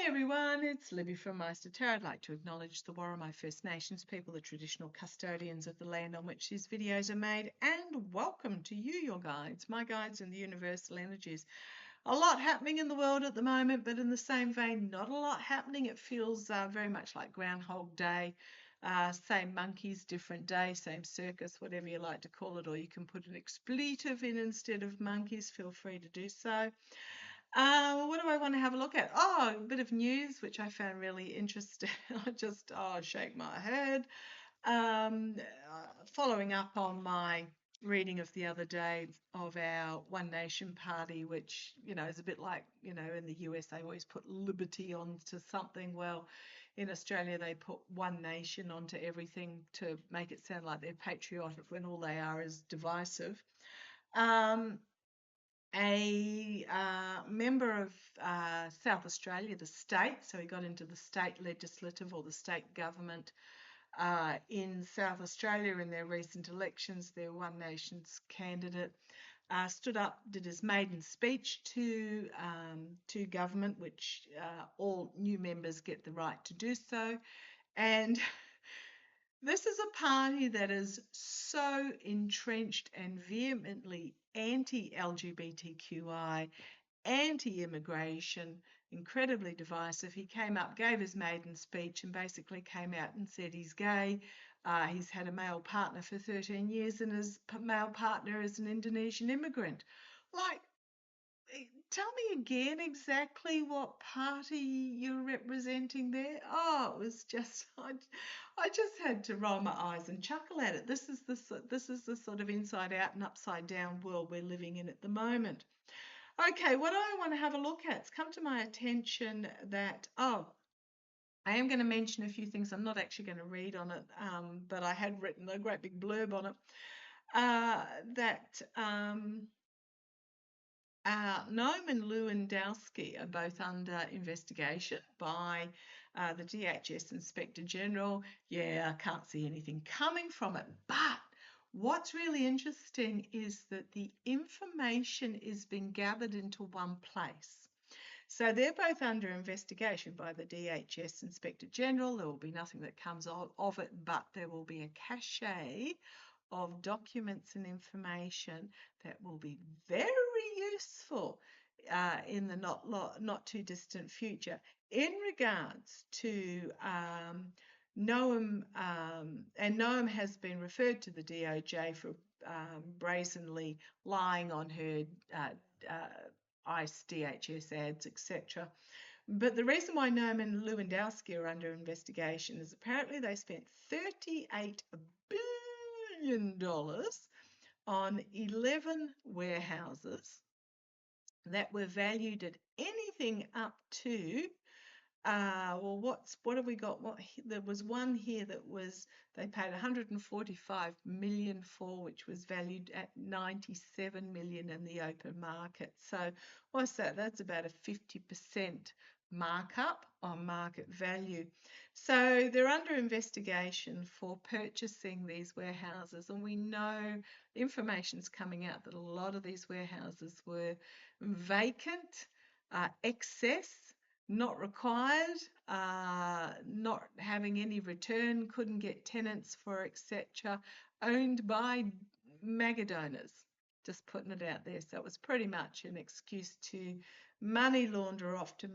Hey everyone, it's Libby from maighstirtarot. I'd like to acknowledge the Warra First Nations people, the traditional custodians of the land on which these videos are made, and welcome to you, your guides, my guides in the universal energies. A lot happening in the world at the moment, but in the same vein, not a lot happening. It feels very much like Groundhog Day. Same monkeys, different day, same circus, whatever you like to call it, or you can put an expletive in instead of monkeys. Feel free to do so. What do I want to have a look at? Oh, a bit of news, which I found really interesting. I just shake my head. Um, Following up on my reading of the other day of our One Nation Party, which, is a bit like, in the US, they always put liberty onto something. Well, in Australia, they put One Nation onto everything to make it sound like they're patriotic when all they are is divisive. A member of South Australia, the state, so he got into the state legislative or the state government in South Australia in their recent elections. Their One Nation's candidate stood up, did his maiden speech to government, which all new members get the right to do so. And this is a party that is so entrenched and vehemently anti-LGBTQI, anti-immigration, incredibly divisive. He came up, gave his maiden speech, and basically came out and said he's gay. He's had a male partner for 13 years, and his male partner is an Indonesian immigrant. Like, tell me again exactly what party you're representing there. Oh, it was just, I just had to roll my eyes and chuckle at it. This is the sort of inside out and upside down world we're living in at the moment. Okay, what do I want to have a look at? It's come to my attention that, I am going to mention a few things. I'm not actually going to read on it, but I had written a great big blurb on it. Noam and Lewandowski are both under investigation by the DHS Inspector General. Yeah, I can't see anything coming from it. But what's really interesting is that the information is being gathered into one place. So they're both under investigation by the DHS Inspector General. There will be nothing that comes of it, but there will be a cache of documents and information that will be very useful in the not too distant future in regards to Noam, and Noam has been referred to the DOJ for brazenly lying on her ICE, DHS ads, etc. But the reason why Noam and Lewandowski are under investigation is apparently they spent $38 billion on 11 warehouses that were valued at anything up to what have we got? There was one here that was they paid 145 million for, which was valued at 97 million in the open market. So what's that? That's about a 50% markup on market value. So they're under investigation for purchasing these warehouses, and we know information's coming out that a lot of these warehouses were vacant, excess, not required, not having any return, couldn't get tenants for, etc., owned by MAGA donors. Just putting it out there. So it was pretty much an excuse to money launder off to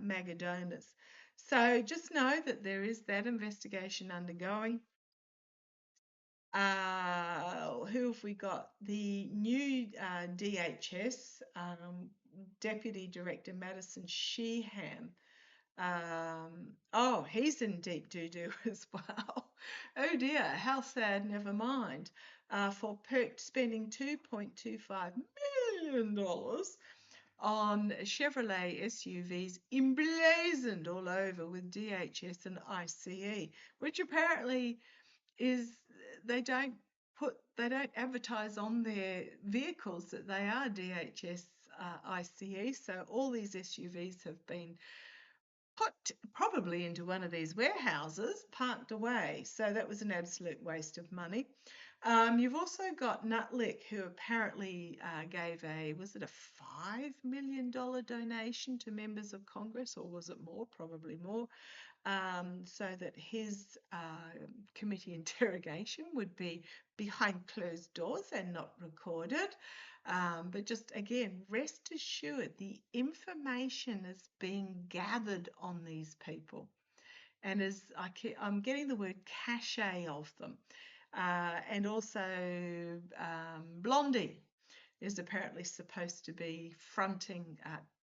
MAGA donors. So just know that there is that investigation undergoing. Who have we got? The new DHS Deputy Director Madison Sheehan. He's in deep doo-doo as well. Oh dear, how sad, never mind. For spending $2.25 million on Chevrolet SUVs emblazoned all over with DHS and ICE, which apparently is they don't advertise on their vehicles that they are DHS ICE. So all these SUVs have been put probably into one of these warehouses, parked away. So that was an absolute waste of money. You've also got Nutlick, who apparently gave was it a $5 million donation to members of Congress, or was it more? Probably more, so that his committee interrogation would be behind closed doors and not recorded. But just again, rest assured, the information is being gathered on these people. And I'm getting the word cachet of them. And also, Blondie is apparently supposed to be fronting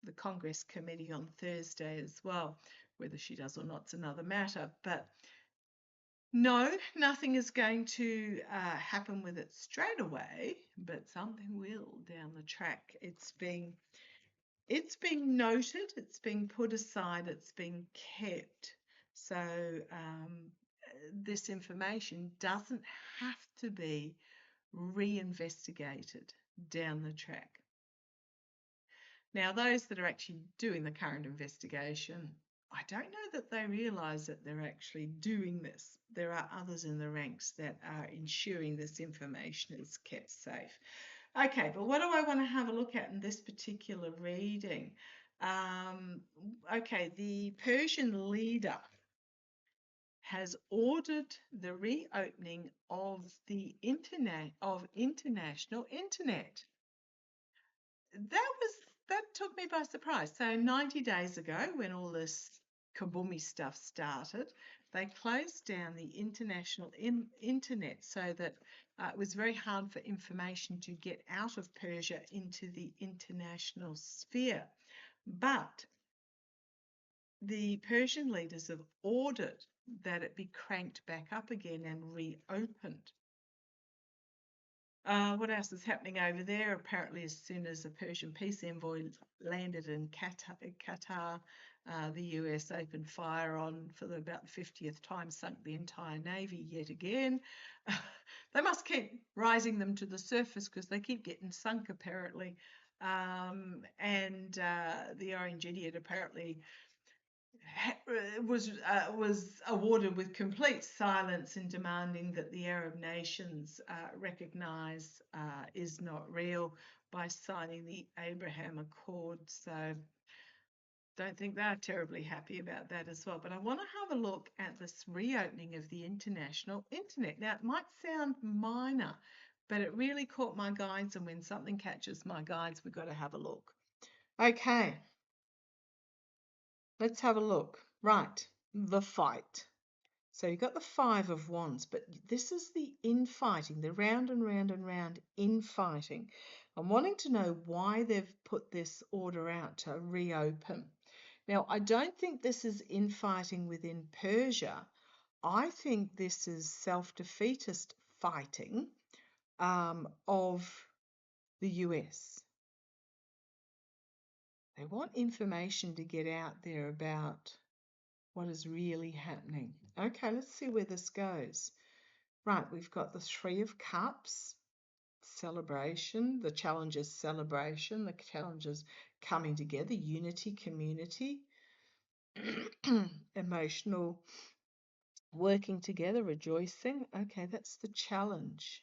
the Congress committee on Thursday as well. Whether she does or not is another matter. But no, nothing is going to happen with it straight away, but something will down the track. It's being noted, it's being put aside, it's being kept. So this information doesn't have to be reinvestigated down the track. Now, those that are actually doing the current investigation, I don't know that they realise that they're actually doing this. There are others in the ranks that are ensuring this information is kept safe. Okay, but what do I want to have a look at in this particular reading? Okay, the Persian leader has ordered the reopening of the international internet. That took me by surprise. So 90 days ago, when all this kaboomy stuff started, they closed down the international internet so that it was very hard for information to get out of Persia into the international sphere. But the Persian leaders have ordered that it be cranked back up again and reopened. What else is happening over there? Apparently, as soon as a Persian peace envoy landed in Qatar, the US opened fire on, for about the 50th time, sunk the entire Navy yet again. They must keep rising them to the surface because they keep getting sunk, apparently. And the Orange Idiot apparently was awarded with complete silence in demanding that the Arab nations recognise is not real by signing the Abraham Accord. So don't think they're terribly happy about that as well. But I want to have a look at this reopening of the international internet. Now, it might sound minor, but it really caught my guides, and when something catches my guides, we've got to have a look. Okay. Let's have a look. Right, the fight. So you've got the Five of Wands, but this is the infighting, the round and round and round infighting. I'm wanting to know why they've put this order out to reopen. Now, I don't think this is infighting within Persia. I think this is self-defeatist fighting of the US. They want information to get out there about what is really happening. Okay, let's see where this goes. Right, we've got the Three of Cups, celebration, the challenges celebration, the challenges coming together, unity, community, emotional working together, rejoicing. Okay, that's the challenge.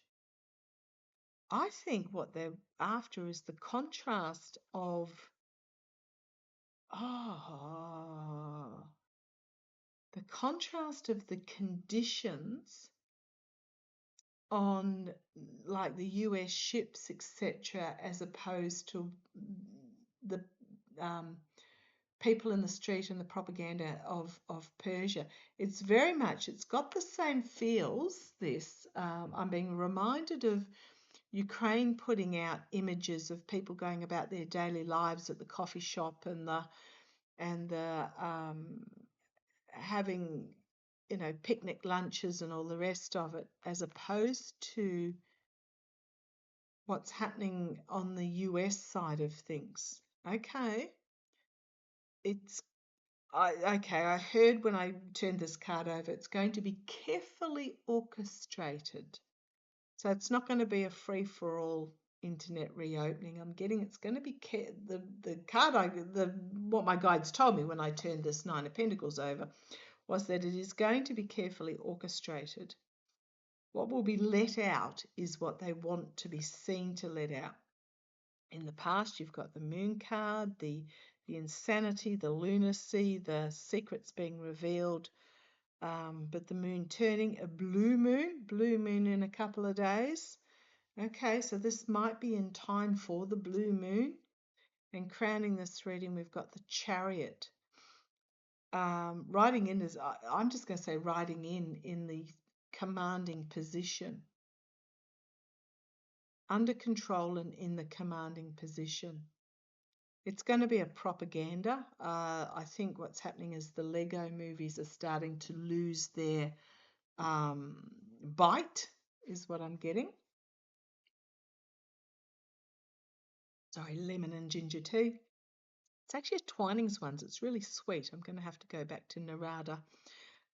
I think what they're after is the contrast of the contrast of the conditions on like the US ships, etc., as opposed to the people in the street and the propaganda of Persia. It's very much, it's got the same feels, this. I'm being reminded of Ukraine putting out images of people going about their daily lives at the coffee shop and the having, you know, picnic lunches and all the rest of it, as opposed to what's happening on the US side of things. Okay. I heard when I turned this card over, it's going to be carefully orchestrated. So it's not going to be a free-for-all internet reopening. I'm getting it's going to be what my guides told me when I turned this Nine of Pentacles over was that it is going to be carefully orchestrated. What will be let out is what they want to be seen to let out. In the past, you've got the moon card, the insanity, the lunacy, the secrets being revealed, but the moon turning a blue moon in a couple of days. Okay, so this might be in time for the blue moon. And crowning this reading, we've got the Chariot. Riding in is, I'm just going to say riding in the commanding position. Under control and in the commanding position. It's going to be a propaganda. I think what's happening is the Lego movies are starting to lose their bite, is what I'm getting. Sorry, lemon and ginger tea. It's actually a Twinings ones. It's really sweet. I'm going to have to go back to Narada.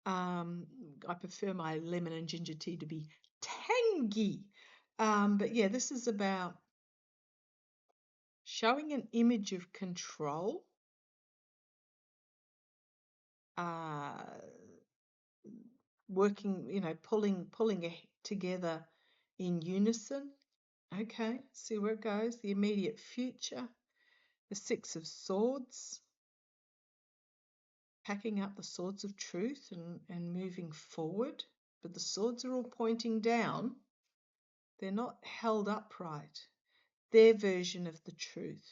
I prefer my lemon and ginger tea to be tangy. But yeah, this is about showing an image of control, working, pulling together in unison. Okay, see where it goes. The immediate future, the Six of Swords, packing up the swords of truth and moving forward. But the swords are all pointing down. They're not held upright. Their version of the truth.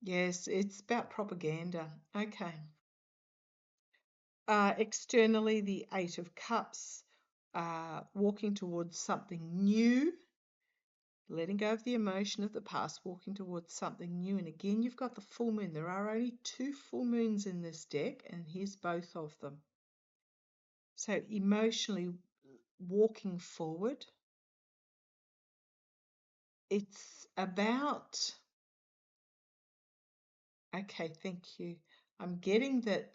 Yes, it's about propaganda. Okay. Externally, the Eight of Cups, walking towards something new, letting go of the emotion of the past, walking towards something new. And again, you've got the full moon. There are only 2 full moons in this deck, and here's both of them. So emotionally walking forward. It's about, okay, thank you. I'm getting that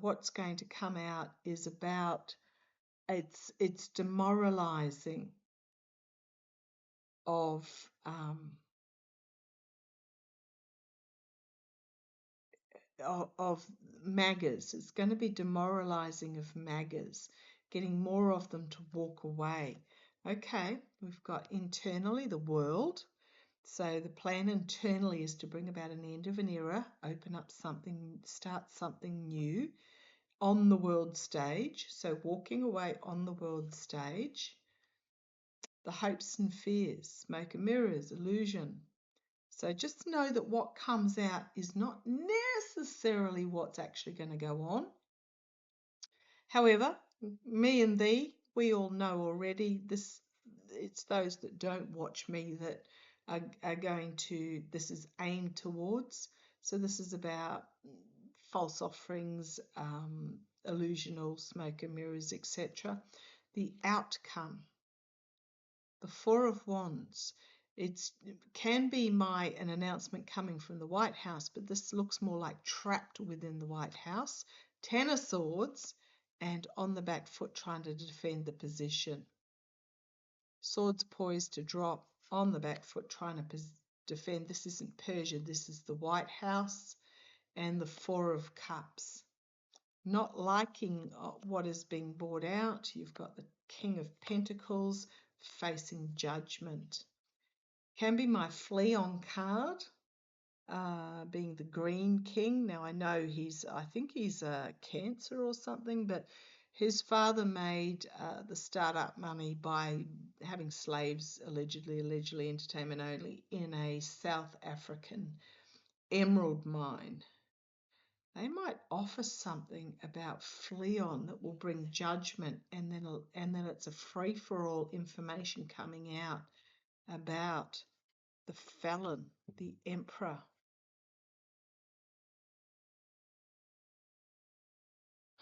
what's going to come out is about, it's demoralizing of maggers. It's going to be demoralizing of maggers, getting more of them to walk away. Okay, we've got internally the world. So the plan internally is to bring about an end of an era, open up something, start something new on the world stage. So walking away on the world stage. The hopes and fears, smoke and mirrors, illusion. So just know that what comes out is not necessarily what's actually going to go on. However, me and thee, we all know already, it's those that don't watch me that are going to, this is aimed towards. So this is about false offerings, illusional, smoke and mirrors, etc. The outcome. The Four of Wands. It can be an announcement coming from the White House, but this looks more like trapped within the White House. 10 of Swords and on the back foot trying to defend the position. Swords poised to drop, on the back foot trying to defend. This isn't Persia, this is the White House. And the Four of Cups. Not liking what is being brought out. You've got the King of Pentacles facing judgment. Can be my Fleon card, being the Green King. Now I know I think he's a Cancer or something, but his father made the startup money by having slaves, allegedly entertainment only, in a South African emerald mine. They might offer something about Fleon that will bring judgment, and then it's a free-for-all information coming out about the felon, the emperor.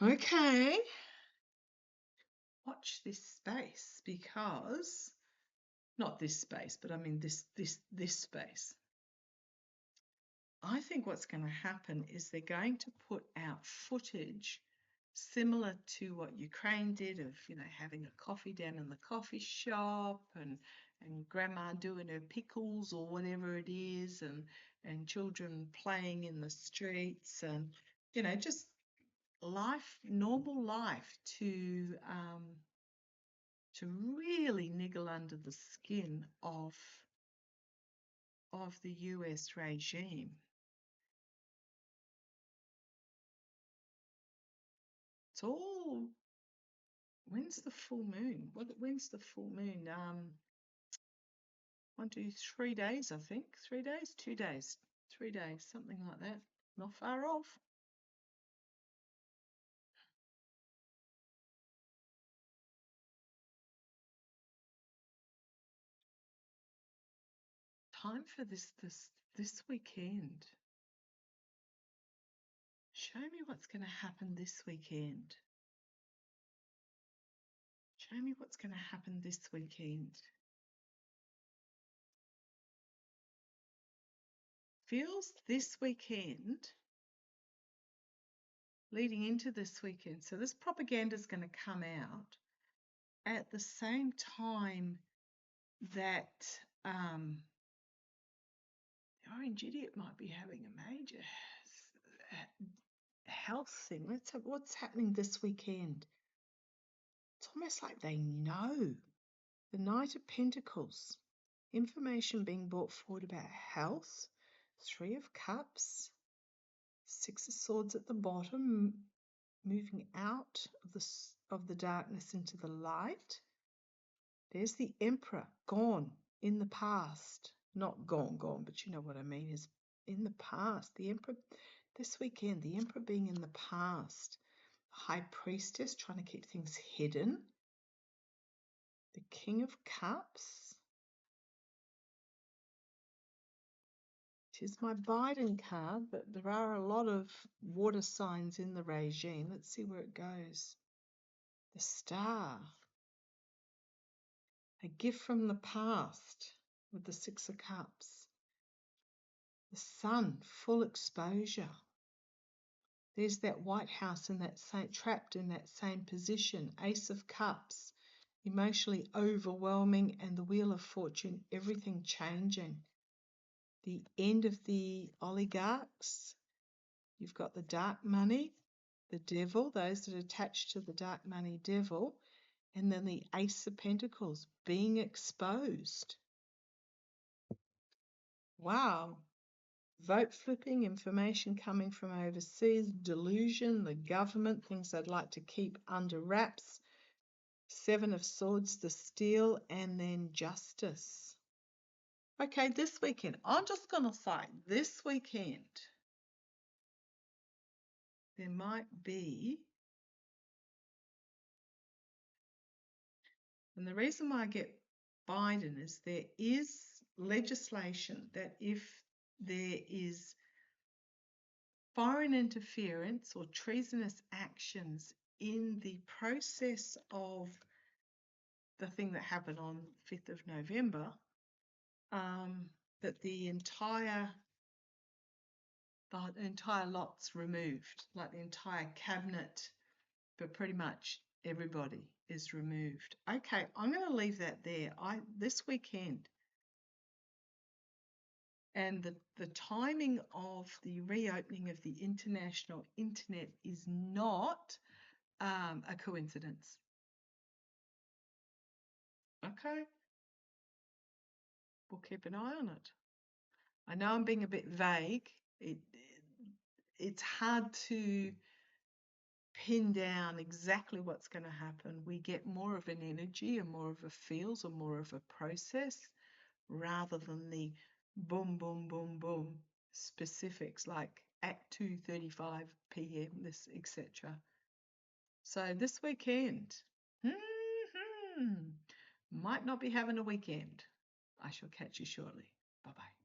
Okay. Watch this space, because not this space, but I mean this space. I think what's going to happen is they're going to put out footage similar to what Ukraine did of, having a coffee down in the coffee shop and grandma doing her pickles or whatever it is, and children playing in the streets, and, just life, normal life, to to really niggle under the skin of the US regime. It's all, when's the full moon? When's the full moon? 1, 2, 3 days, I think. 3 days, 2 days, 3 days, something like that. Not far off. Time for this weekend. Show me what's going to happen this weekend. Show me what's going to happen this weekend. Feels this weekend, leading into this weekend. So this propaganda is going to come out at the same time that the orange idiot might be having a major health thing. Let's have what's happening this weekend. It's almost like they know. The Knight of Pentacles. Information being brought forward about health. 3 of Cups. 6 of Swords at the bottom. Moving out of the darkness into the light. There's the Emperor, gone in the past. Not gone, but you know what I mean, is in the past. The Emperor, this weekend, the Emperor being in the past. High Priestess, trying to keep things hidden. The King of Cups. It is my Biden card, but there are a lot of water signs in the regime. Let's see where it goes. The Star. A gift from the past with the 6 of Cups. The Sun, full exposure. There's that White House in that same, trapped in that same position. Ace of Cups, emotionally overwhelming, and the Wheel of Fortune, everything changing. The end of the oligarchs. You've got the dark money, the devil, those that are attached to the dark money devil, and then the Ace of Pentacles being exposed. Wow. Vote flipping, information coming from overseas, delusion, the government, things they'd like to keep under wraps. 7 of Swords, the Steel, and then Justice. Okay, this weekend, I'm just going to say, this weekend, there might be, and the reason why I get Biden is there is legislation that if there is foreign interference or treasonous actions in the process of the thing that happened on 5th of November, that the entire lot's removed, like the entire cabinet, but pretty much everybody is removed. Okay, I'm going to leave that there. This weekend, and the timing of the reopening of the international internet is not a coincidence. Okay, we'll keep an eye on it. I know I'm being a bit vague. It's hard to pin down exactly what's going to happen. We get more of an energy and more of a feels or more of a process rather than the boom, boom, boom, boom specifics like at 2:35 p.m. this etc. So this weekend, might not be having a weekend. I shall catch you shortly. Bye-bye.